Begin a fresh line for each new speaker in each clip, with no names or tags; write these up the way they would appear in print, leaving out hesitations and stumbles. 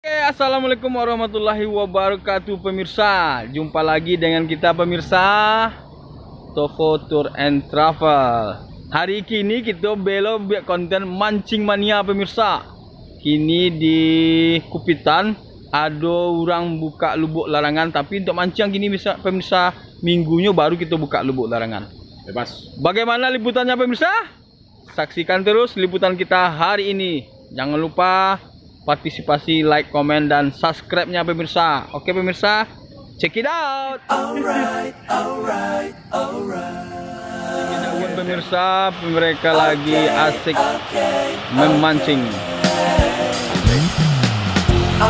Assalamualaikum warahmatullahi wabarakatuh pemirsa. Jumpa lagi dengan kita pemirsa Toko Tour and Travel. Hari ini kita belok buat konten mancing mania pemirsa. Kini di Kupitan ada orang buka lubuk larangan, tapi untuk mancing gini bisa pemirsa minggunya baru kita buka lubuk larangan.
Bebas.
Bagaimana liputannya pemirsa? Saksikan terus liputan kita hari ini. Jangan lupa partisipasi, like, komen, dan subscribe-nya pemirsa. Oke pemirsa, check it out. Alright. Pemirsa, mereka lagi asik memancing.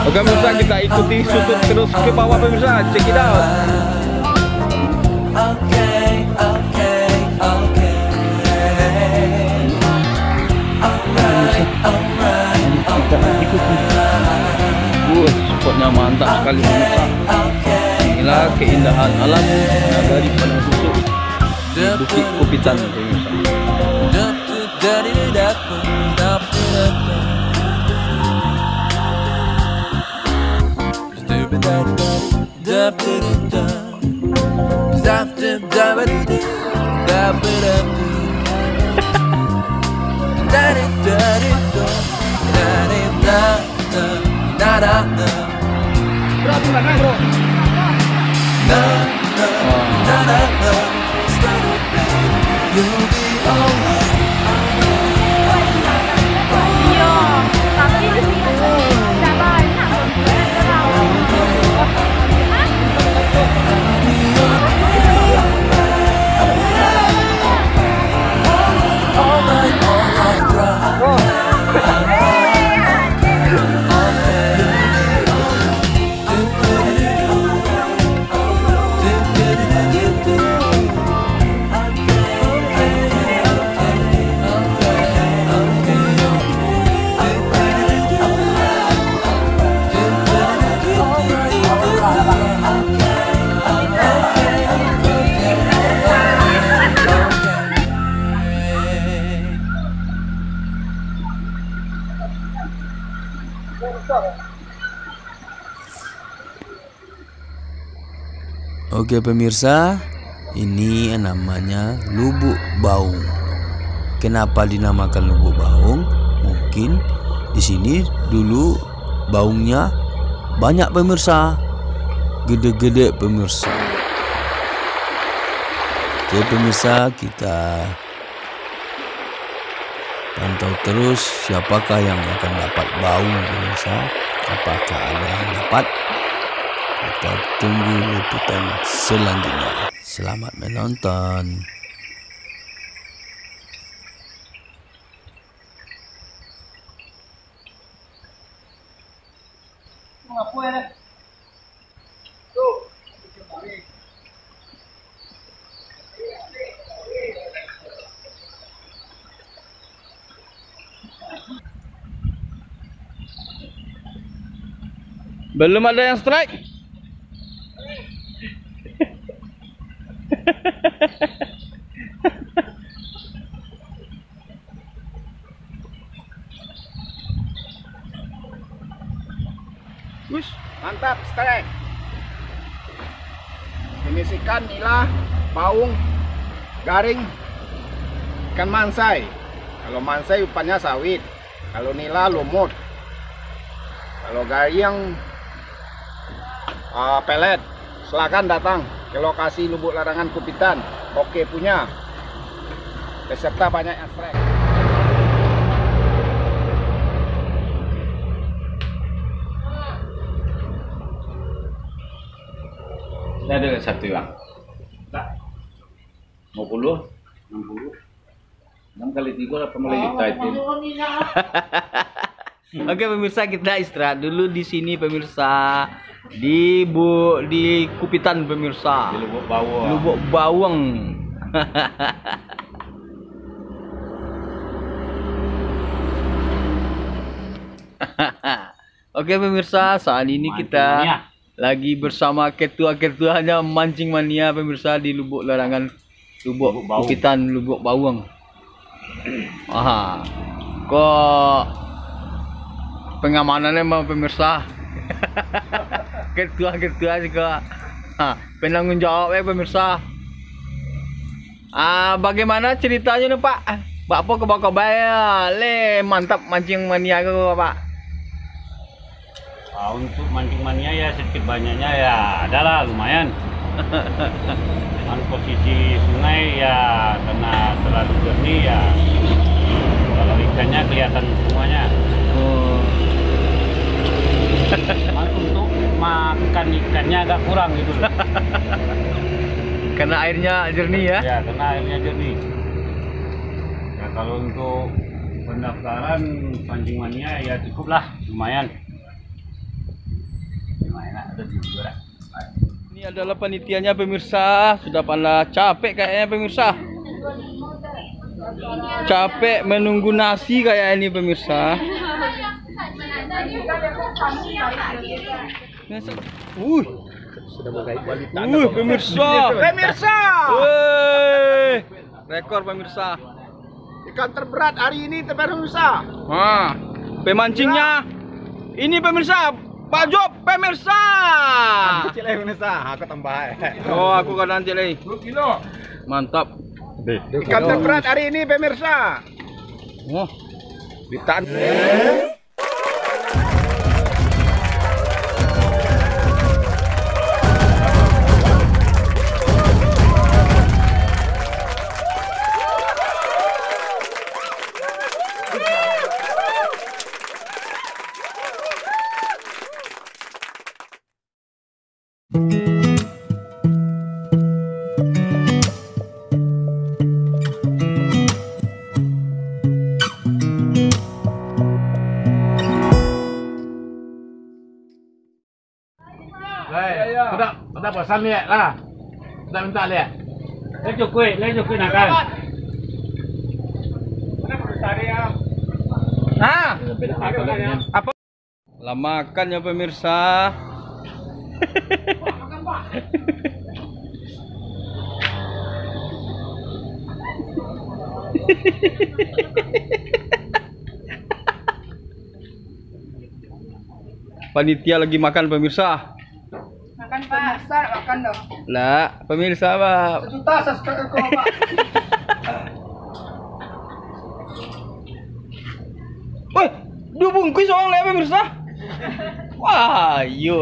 Oke pemirsa, kita ikuti sudut terus ke bawah pemirsa. Check it out. Spotnya mantap sekali pemirsa. Inilah keindahan alam dari Padang Susuk di Bukit Kupitan pemirsa. Bro, mana bro?
Oke pemirsa, ini namanya Lubuk Baung. Kenapa dinamakan Lubuk Baung? Mungkin di sini dulu baungnya banyak pemirsa, gede-gede pemirsa. Oke pemirsa, kita pantau terus siapakah yang akan dapat baung pemirsa. Apakah ada yang dapat? Kita tunggu liputan selanjutnya. Selamat menonton.
Belum ada yang strike.
Wush, mantap, strike. Jenis ikan nila, baung, garing, ikan mansai. Kalau mansai umpannya sawit, kalau nila lumut, kalau garing pelet. Silakan datang ke lokasi Lubuk Larangan Kupitan. Oke punya, beserta banyak yang strike.
Ini ada satu bang. Tak. 50, 60. 6 kali 3 8 juta itu.
Oke pemirsa, kita istirahat dulu di sini pemirsa. Di Kupitan pemirsa.
Di Lubuk Bawang.
Lubuk Bawang. Oke pemirsa, saat ini kita lagi bersama ketua-ketuanya mancing mania pemirsa di Lubuk Larangan, Lubuk Kupitan, Lubuk Bawang. Kok pengamanannya mau pemirsa Ketua juga. Penanggung jawab pemirsa. Bagaimana ceritanya nih Pak? Bapak ke Bakabaya, mantap mancing mania ke Pak.
Untuk mancing mania ya sedikit banyaknya ya adalah lumayan. Posisi sungai ya karena terlalu jernih ya. Kalau ikannya kelihatan semuanya. Untuk makan ikannya agak kurang gitu.
Karena airnya jernih ya?
Ya, karena airnya jernih. Ya kalau untuk pendaftaran pancing mania ya cukuplah, lumayan. Lumayan ada di juara.
Ini adalah panitianya pemirsa, sudah pada capek kayaknya pemirsa. Capek menunggu nasi kayak ini pemirsa. Pemirsa.
Pemirsa,
Rekor pemirsa.
ikan terberat hari ini pemirsa.
Pemancingnya ini pemirsa, Pak Job pemirsa.
Kecil pemirsa, aku tambah.
Oh, aku kadang cile.
2 kilo.
Mantap.
Ikan terberat hari ini pemirsa.
Oh,
Ditahan.
Sudah bosan lihat lah. Sudah minta lihat. Lejo kue nak kan.
Apa? Lah makan ya pemirsa. Panitia lagi makan pemirsa.
Makan pemirsa, makan dong.
Lah, pemirsa Pak.
Sejuta subscriber kau Pak.
Woi, 2 bungkus orang lah pemirsa. Wah, iya.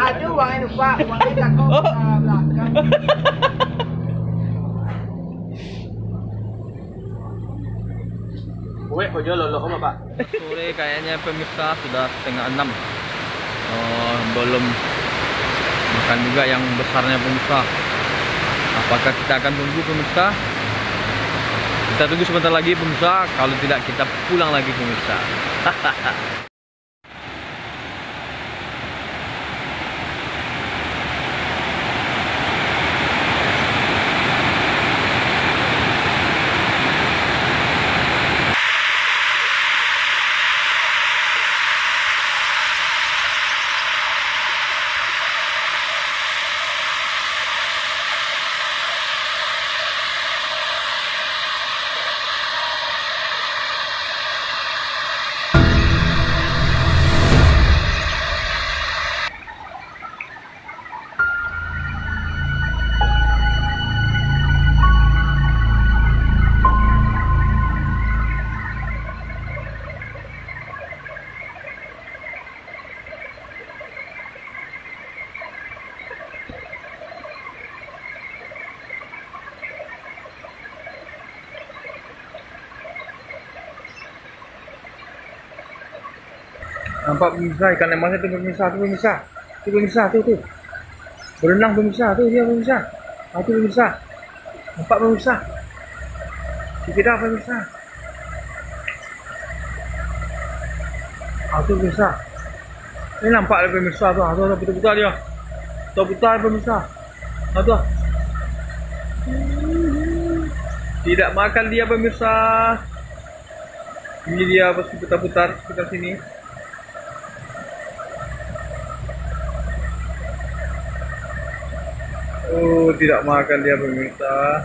Aduh, uangnya lupa, uangnya tak kau belakang.
Sore kayaknya pemirsa sudah 5:30. Oh, belum makan juga yang besarnya pemirsa. Apakah kita akan tunggu pemirsa? Kita tunggu sebentar lagi pemirsa. Kalau tidak kita pulang lagi pemirsa. Nampak pemirsa ikan emasnya tuh pemirsa tuh berenang pemirsa tuh dia pemirsa. Tuh pemirsa, nampak pemirsa, tidak pemirsa. Tuh pemirsa, ini nampak pemirsa tuh, putar dia, putar pemirsa. Tuh, tidak makan dia pemirsa. Ini dia pas putar-putar sekitar sini. Oh, tidak makan dia pemirsa.